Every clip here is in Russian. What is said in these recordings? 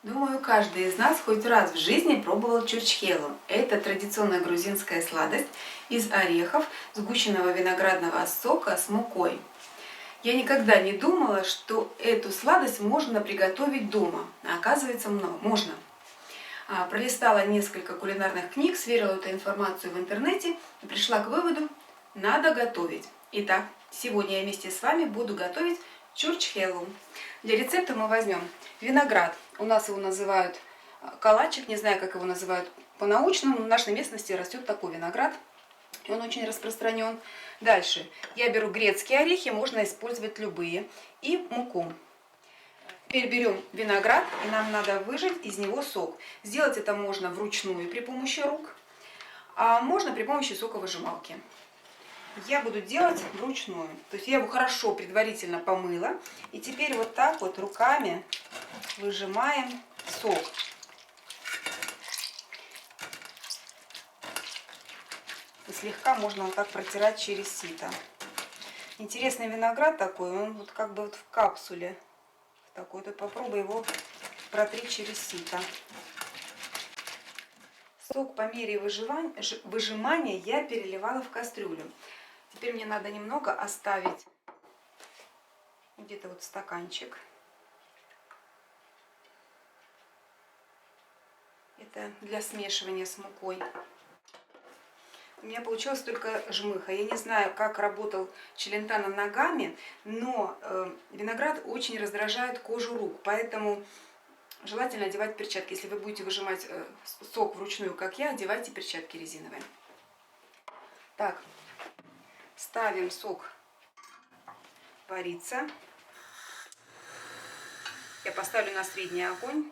Думаю, каждый из нас хоть раз в жизни пробовал чурчхелу. Это традиционная грузинская сладость из орехов, сгущенного виноградного сока с мукой. Я никогда не думала, что эту сладость можно приготовить дома. А оказывается, можно. Пролистала несколько кулинарных книг, сверила эту информацию в интернете и пришла к выводу: надо готовить. Итак, сегодня я вместе с вами буду готовить чурчхелу. Для рецепта мы возьмем виноград. У нас его называют калачик, не знаю, как его называют по-научному. В нашей местности растет такой виноград, и он очень распространен. Дальше я беру грецкие орехи, можно использовать любые, и муку. Теперь берем виноград, и нам надо выжать из него сок. Сделать это можно вручную при помощи рук, а можно при помощи соковыжималки. Я буду делать вручную. То есть я его хорошо предварительно помыла. И теперь вот так вот руками выжимаем сок. И слегка можно вот так протирать через сито. Интересный виноград такой, он вот как бы вот в капсуле. Такой, тут попробуй его протрить через сито. Сок по мере выжимания я переливала в кастрюлю. Теперь мне надо немного оставить, где-то вот стаканчик. Это для смешивания с мукой. У меня получилось только жмыха. Я не знаю, как работал челентано ногами, но виноград очень раздражает кожу рук. Поэтому желательно одевать перчатки. Если вы будете выжимать сок вручную, как я, одевайте перчатки резиновые. Так, ставим сок вариться. Я поставлю на средний огонь,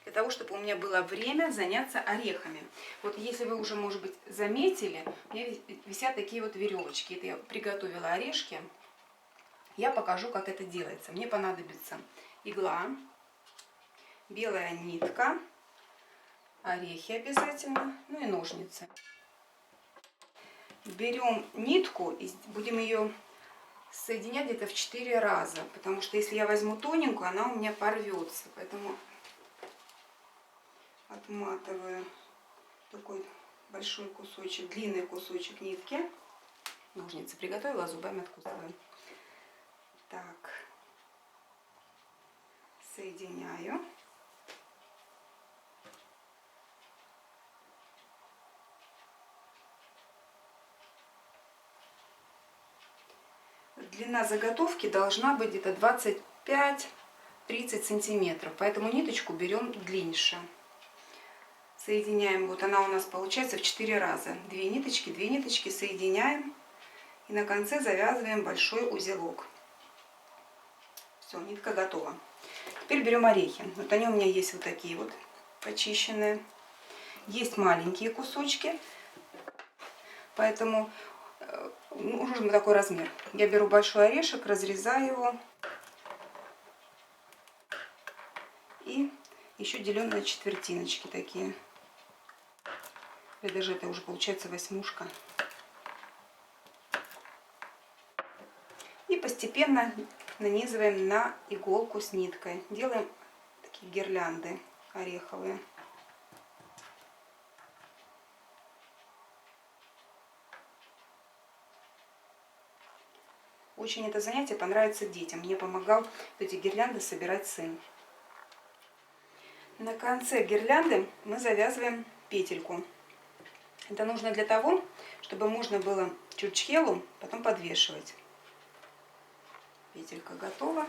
для того, чтобы у меня было время заняться орехами. Вот если вы уже, может быть, заметили, у меня висят такие вот веревочки. Это я приготовила орешки. Я покажу, как это делается. Мне понадобится игла, белая нитка, орехи обязательно, ну и ножницы. Берем нитку и будем ее соединять где-то в 4 раза, потому что если я возьму тоненькую, она у меня порвется. Поэтому отматываю такой большой кусочек, длинный кусочек нитки. Ножницы приготовила, зубами откусываю. Так, соединяю. Длина заготовки должна быть где-то 25-30 сантиметров, поэтому ниточку берем длиннее. Соединяем, вот она у нас получается в 4 раза. 2 ниточки соединяем и на конце завязываем большой узелок. Все, нитка готова. Теперь берем орехи. Вот они у меня есть вот такие вот почищенные. Есть маленькие кусочки, поэтому нужен такой размер. Я беру большой орешек, разрезаю его и еще делю на четвертиночки такие. Или даже это уже получается восьмушка. И постепенно нанизываем на иголку с ниткой. Делаем такие гирлянды ореховые. Очень это занятие понравится детям. Мне помогал эти гирлянды собирать сын. На конце гирлянды мы завязываем петельку. Это нужно для того, чтобы можно было чурчхелу потом подвешивать. Петелька готова.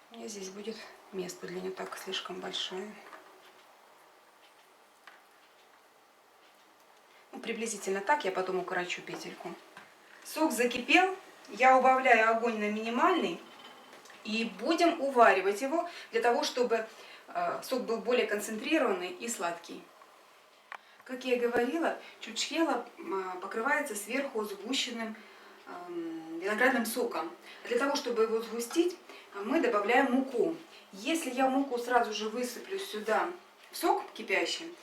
У меня здесь будет место для нее так слишком большое. Ну, приблизительно так, я потом укорочу петельку. Сок закипел. Я убавляю огонь на минимальный и будем уваривать его для того, чтобы сок был более концентрированный и сладкий. Как я и говорила, чурчхела покрывается сверху сгущенным виноградным соком. Для того, чтобы его сгустить, мы добавляем муку. Если я муку сразу же высыплю сюда в сок кипящий,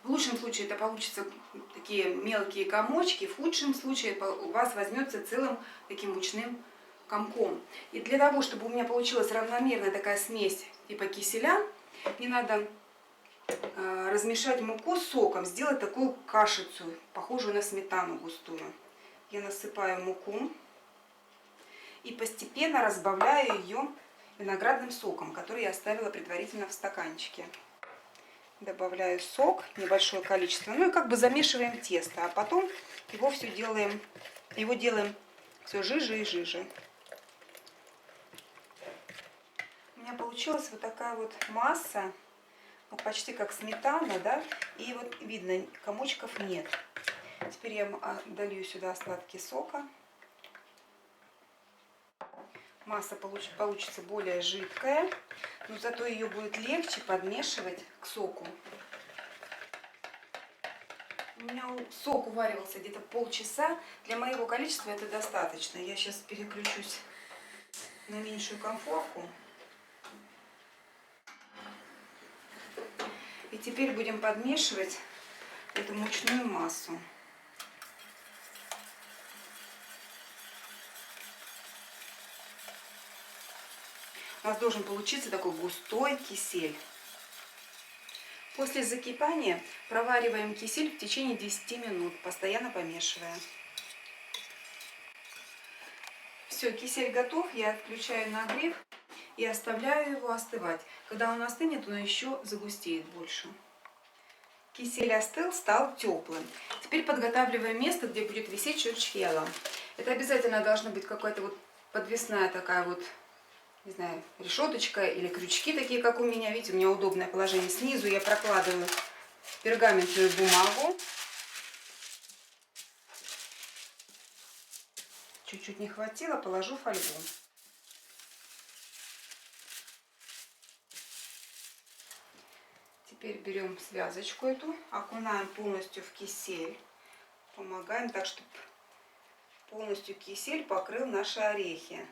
в лучшем случае это получится такие мелкие комочки, в худшем случае у вас возьмется целым таким мучным комком. И для того, чтобы у меня получилась равномерная такая смесь типа киселя, мне надо размешать муку с соком, сделать такую кашицу, похожую на сметану густую. Я насыпаю муку и постепенно разбавляю ее виноградным соком, который я оставила предварительно в стаканчике. Добавляю сок, небольшое количество, ну и как бы замешиваем тесто, а потом его делаем все жиже и жиже. У меня получилась вот такая вот масса, ну, почти как сметана, да, и вот видно, комочков нет. Теперь я долью сюда остатки сока. Масса получится более жидкая, но зато ее будет легче подмешивать к соку. У меня сок уваривался где-то полчаса. Для моего количества это достаточно. Я сейчас переключусь на меньшую конфорку. И теперь будем подмешивать эту мучную массу. У нас должен получиться такой густой кисель. После закипания провариваем кисель в течение 10 минут, постоянно помешивая. Все, кисель готов, я отключаю нагрев и оставляю его остывать. Когда он остынет, он еще загустеет больше. Кисель остыл, стал теплым. Теперь подготавливаем место, где будет висеть чурчхела. Это обязательно должна быть какая-то вот подвесная такая вот, не знаю, решеточка или крючки такие, как у меня. Видите, у меня удобное положение. Снизу я прокладываю пергаментную бумагу. Чуть-чуть не хватило, положу фольгу. Теперь берем связочку эту, окунаем полностью в кисель. Помогаем так, чтобы полностью кисель покрыл наши орехи.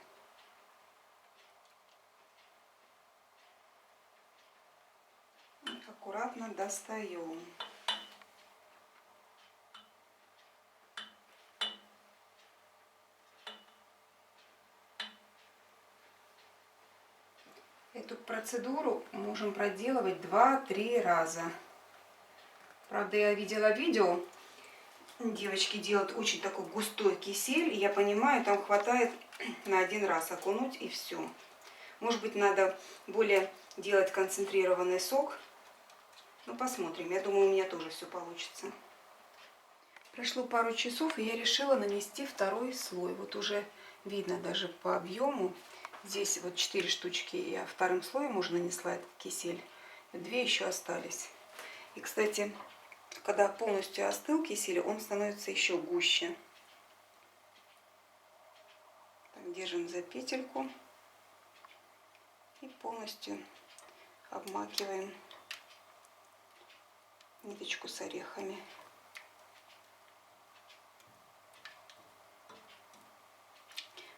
Аккуратно достаем. Эту процедуру можем проделывать 2-3 раза. Правда, я видела видео, девочки делают очень такой густой кисель, и я понимаю, там хватает на один раз окунуть и все. Может быть, надо более делать концентрированный сок. Ну, посмотрим. Я думаю, у меня тоже все получится. Прошло пару часов, и я решила нанести второй слой. Вот уже видно даже по объему. Здесь вот 4 штучки я вторым слоем уже нанесла этот кисель. 2 еще остались. И, кстати, когда полностью остыл кисель, он становится еще гуще. Так, держим за петельку и полностью обмакиваем ниточку с орехами.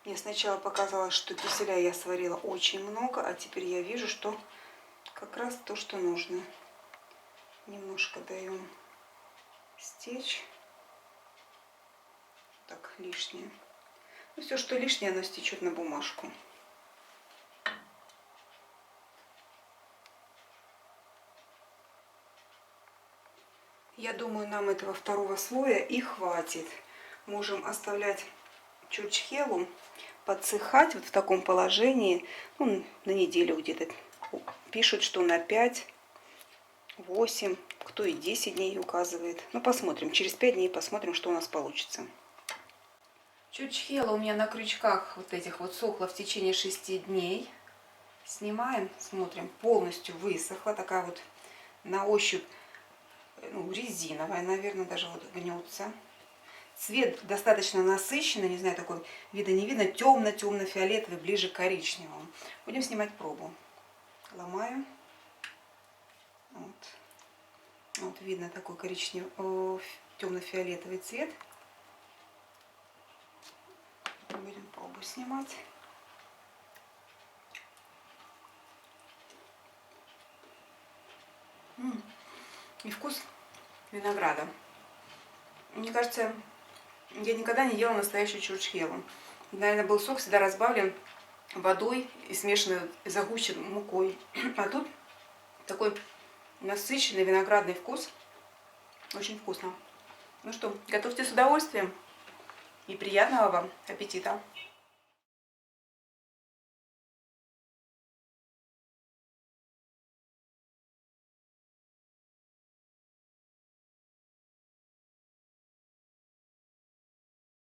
Мне сначала показалось, что киселя я сварила очень много, а теперь я вижу, что как раз то, что нужно. Немножко даем стечь. Так, лишнее. Ну, все, что лишнее, оно стечет на бумажку. Я думаю, нам этого второго слоя и хватит. Можем оставлять чурчхелу подсыхать вот в таком положении, ну, на неделю где-то. Пишут, что на 5, 8, кто и 10 дней указывает. Ну, посмотрим. Через 5 дней посмотрим, что у нас получится. Чурчхела у меня на крючках вот этих вот сохла в течение 6 дней. Снимаем, смотрим, полностью высохла. Такая вот на ощупь, ну, резиновая, наверное, даже вот гнется. Цвет достаточно насыщенный, не знаю, такой видно не видно, темно-темно-фиолетовый, ближе к коричневому. Будем снимать пробу. Ломаю. Вот видно такой коричневый, темно-фиолетовый цвет. Будем пробу снимать. И вкус винограда. Мне кажется, я никогда не ела настоящую чурчхелу. Наверное, был сок всегда разбавлен водой и смешанный, загущен мукой. А тут такой насыщенный виноградный вкус. Очень вкусно. Ну что, готовьте с удовольствием и приятного вам аппетита!